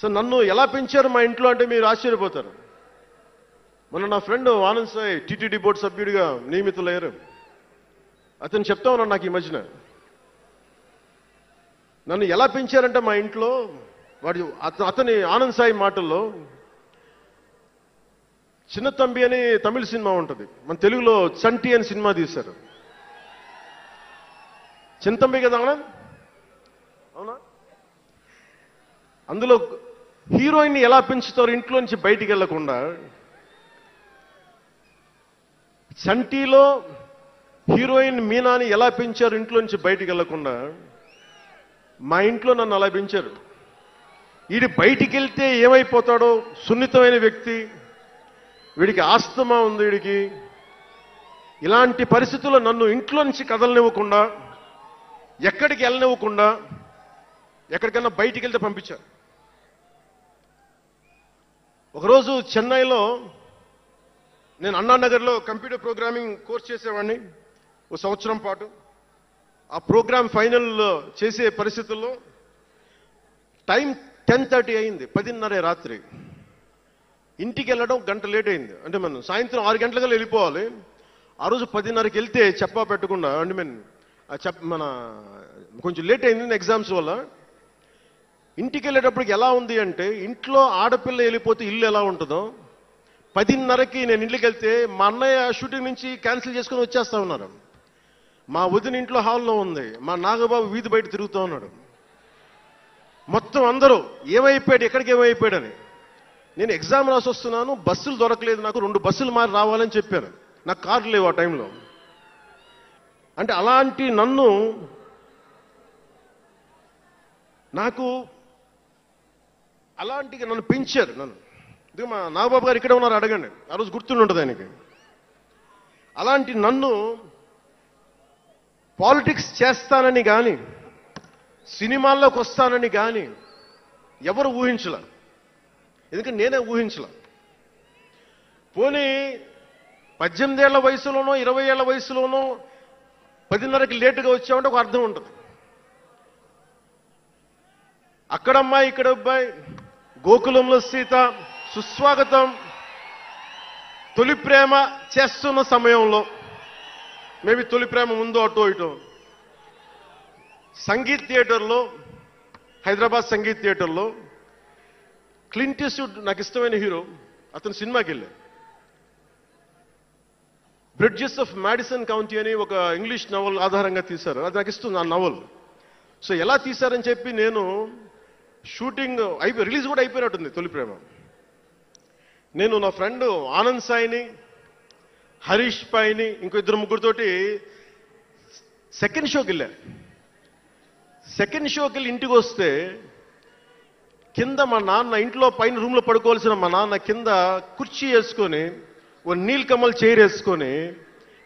So నన్ను ఎలా పెంచారు మా ఇంట్లో అంటే మీరు ఆశ్చర్యపోతారు. మొన్న నా friend Anand Sai TTD board సభ్యుడిగా నియమితులయ్యారు. అతను చెప్తా ఉన్నాడు నాకు ఈ మధ్యన, నన్ను ఎలా పెంచారంటే మా ఇంట్లో అతని ఆనంద్ సాయి మాటల్లో, చిన్న తంబి అని తమిళ సినిమా ఉంటుంది, మన తెలుగులో చంటి అని సినిమా తీశారు. చిన్న తంబి కదా అవునా? అందులో హీరోయిన్ ఎలా పెంచుతారు ఇంట్లో నుంచి బయటికి వెళ్లకుండా, చంటిలో హీరోయిన్ మీనాని ఎలా పెంచారు ఇంట్లో నుంచి బయటికి వెళ్లకుండా, మా ఇంట్లో నన్ను అలా పెంచారు. వీడి బయటికి వెళ్తే ఏమైపోతాడో, సున్నితమైన వ్యక్తి, వీడికి ఆస్తమా ఉంది, వీడికి ఇలాంటి పరిస్థితుల్లో నన్ను ఇంట్లో నుంచి కదలనివ్వకుండా, ఎక్కడికి వెళ్ళనివ్వకుండా, ఎక్కడికన్నా బయటికి వెళ్తే పంపించారు. ఒకరోజు చెన్నైలో నేను అన్నానగర్లో కంప్యూటర్ ప్రోగ్రామింగ్ కోర్స్ చేసేవాడిని ఒక సంవత్సరం పాటు. ఆ ప్రోగ్రామ్ ఫైనల్ చేసే పరిస్థితుల్లో టైం 10:30 అయింది, 10:30 రాత్రి. ఇంటికి వెళ్ళడం గంట లేట్ అయింది. అంటే మనం సాయంత్రం 6 గంటలకు వెళ్ళిపోవాలి. ఆ రోజు 10:30కి వెళ్తే చెప్పా పెట్టకుండా, అంటే మన కొంచెం లేట్ అయింది ఎగ్జామ్స్ వల్ల. ఇంటికి వెళ్ళేటప్పటికి ఎలా ఉంది అంటే, ఇంట్లో ఆడపిల్ల వెళ్ళిపోతే ఇల్లు ఎలా ఉంటుందో, 10:30కి నేను ఇంటికి వెళ్తే మా అన్నయ్య షూటింగ్ నుంచి క్యాన్సిల్ చేసుకుని వచ్చేస్తా ఉన్నారు. మా వదిన ఇంట్లో హాల్లో ఉంది, మా నాగబాబు వీధి బయట తిరుగుతూ ఉన్నాడు. మొత్తం అందరూ ఏమైపోయాడు, ఎక్కడికి ఏమైపోయాడని. నేను ఎగ్జామ్ రాసి వస్తున్నాను, బస్సులు దొరకలేదు నాకు, 2 బస్సులు మారి రావాలని చెప్పాను. నాకు కార్లు లేవు ఆ టైంలో. అంటే అలాంటి నన్ను పెంచారు. నన్ను మా నాగబాబు గారు ఇక్కడే ఉన్నారు, అడగండి, ఆ రోజు గుర్తుంటుంది ఆయనకి. అలాంటి నన్ను పాలిటిక్స్ చేస్తానని కానీ, సినిమాల్లోకి వస్తానని కానీ ఎవరు ఊహించలే. ఎందుకంటే నేనే ఊహించలే. పోనీ 18 ఏళ్ల వయసులోనో 20 ఏళ్ల వయసులోనో 10:30కి లేటుగా వచ్చామంటే ఒక అర్థం ఉంటుంది. అక్కడమ్మాయి ఇక్కడ అబ్బాయి, గోకులంలో సీత, సుస్వాగతం, తొలి ప్రేమ చేస్తున్న సమయంలో, మేబీ తొలి ప్రేమ ముందు అటో ఇటో, సంగీత్ థియేటర్లో, హైదరాబాద్ సంగీత్ థియేటర్లో క్లింట్ ఈస్ట్వుడ్ నాకు ఇష్టమైన హీరో, అతను సినిమాకి వెళ్ళాను. బ్రిడ్జెస్ ఆఫ్ మాడిసన్ కౌంటీ అని ఒక ఇంగ్లీష్ నవల్ ఆధారంగా తీశారు. అది నాకు ఇస్తుంది ఆ నవల్. సో ఎలా తీశారని చెప్పి నేను షూటింగ్ రిలీజ్ కూడా అయిపోయినట్టుంది తొలి ప్రేమ. నేను నా ఫ్రెండ్ ఆనంద్ సాయిని, హరీష్ పాయిని, ఇంకో 2-3తోటి సెకండ్ షోకి వెళ్ళాను. సెకండ్ షోకి వెళ్ళి ఇంటికి వస్తే కింద మా నాన్న, ఇంట్లో పైన రూమ్లో పడుకోవాల్సిన మా నాన్న కింద కుర్చీ వేసుకొని, ఓ నీల్ కమల్ చైర్ వేసుకొని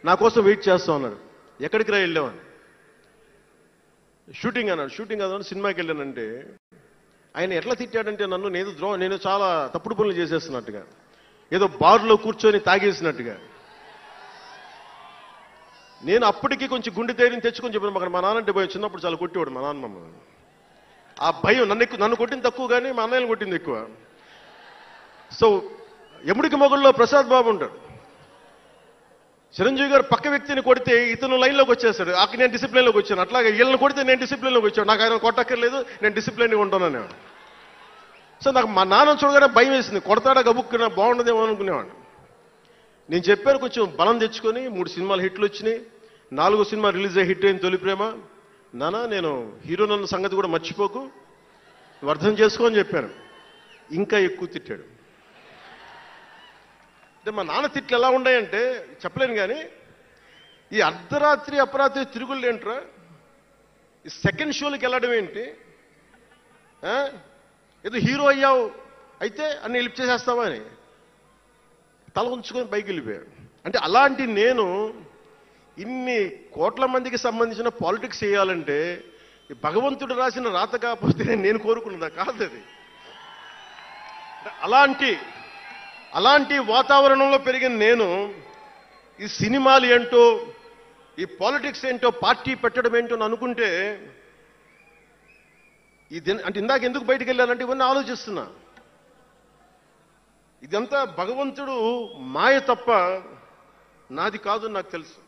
నా కోసం వెయిట్ చేస్తా ఉన్నాడు. ఎక్కడికి రా వెళ్ళామని. షూటింగ్ అన్నాడు. షూటింగ్ అన్నాడు, సినిమాకి వెళ్ళానంటే ఆయన ఎట్లా తిట్టాడంటే నన్ను, నేను చాలా తప్పుడు పనులు చేసేస్తున్నట్టుగా, ఏదో బార్లో కూర్చొని తాగేసినట్టుగా. నేను అప్పటికి కొంచెం గుండె ధైర్యం తెచ్చుకొని చెప్పాను, అక్కడ మా నాన్నంటే భయం. చిన్నప్పుడు చాలా కొట్టేవాడు మా నాన్న మమ్మల్ని. ఆ భయం నన్ను కొట్టింది తక్కువ కానీ మా అన్నయ్యని కొట్టింది ఎక్కువ. సో ఎముడికి మొగుల్లో ప్రసాద్ బాబు ఉంటాడు. చిరంజీవి గారు పక్క వ్యక్తిని కొడితే ఇతను లైన్లోకి వచ్చేస్తాడు. అక్కడ నేను డిసిప్లిన్లోకి వచ్చాను. అట్లాగే వీళ్ళని కొడితే నేను డిసిప్లిన్లోకి వచ్చాను. నాకు ఆయన కొట్టక్కర్లేదు, నేను డిసిప్లిన్గా ఉంటానని. సో నాకు మా నాన్న చూడగానే భయం వేసింది, కొడతాడా గబుక్కున్నా బాగుండదేమో అనుకునేవాడు. నేను చెప్పాను కొంచెం బలం తెచ్చుకొని, 3 సినిమాలు హిట్లు వచ్చినాయి, 4వ సినిమా రిలీజ్ అయ్యి హిట్ అయిన తొలి ప్రేమ. నానా నేను హీరోనన్న సంగతి కూడా మర్చిపోకు, నువ్వు అర్థం చేసుకో అని చెప్పాను. ఇంకా ఎక్కువ తిట్టాడు. అంటే మా నాన్న తిట్లు ఎలా ఉన్నాయంటే చెప్పలేను కానీ, ఈ అర్ధరాత్రి అపరాత్రి తిరుగుళ్ళు ఏంట్రా, ఈ సెకండ్ షోలకి వెళ్ళడం ఏంటి, ఏదో హీరో అయ్యావు అయితే అన్ని లిప్ చేసేస్తావా అని తల ఉంచుకొని పైకి వెళ్ళిపోయాడు. అంటే అలాంటి నేను ఇన్ని కోట్ల మందికి సంబంధించిన పాలిటిక్స్ చేయాలంటే భగవంతుడు రాసిన రాత కాకపోతే నేను కోరుకున్నదా కాదు అది. అలాంటి వాతావరణంలో పెరిగిన నేను ఈ సినిమాలు ఏంటో, ఈ పాలిటిక్స్ ఏంటో, పార్టీ పెట్టడం ఏంటో అనుకుంటే అంటే ఇందాక ఎందుకు బయటికి వెళ్ళానంటే ఇవన్నీ ఆలోచిస్తున్నా. ఇదంతా భగవంతుడు మాయ తప్ప నాది కాదు నాకు తెలుసు.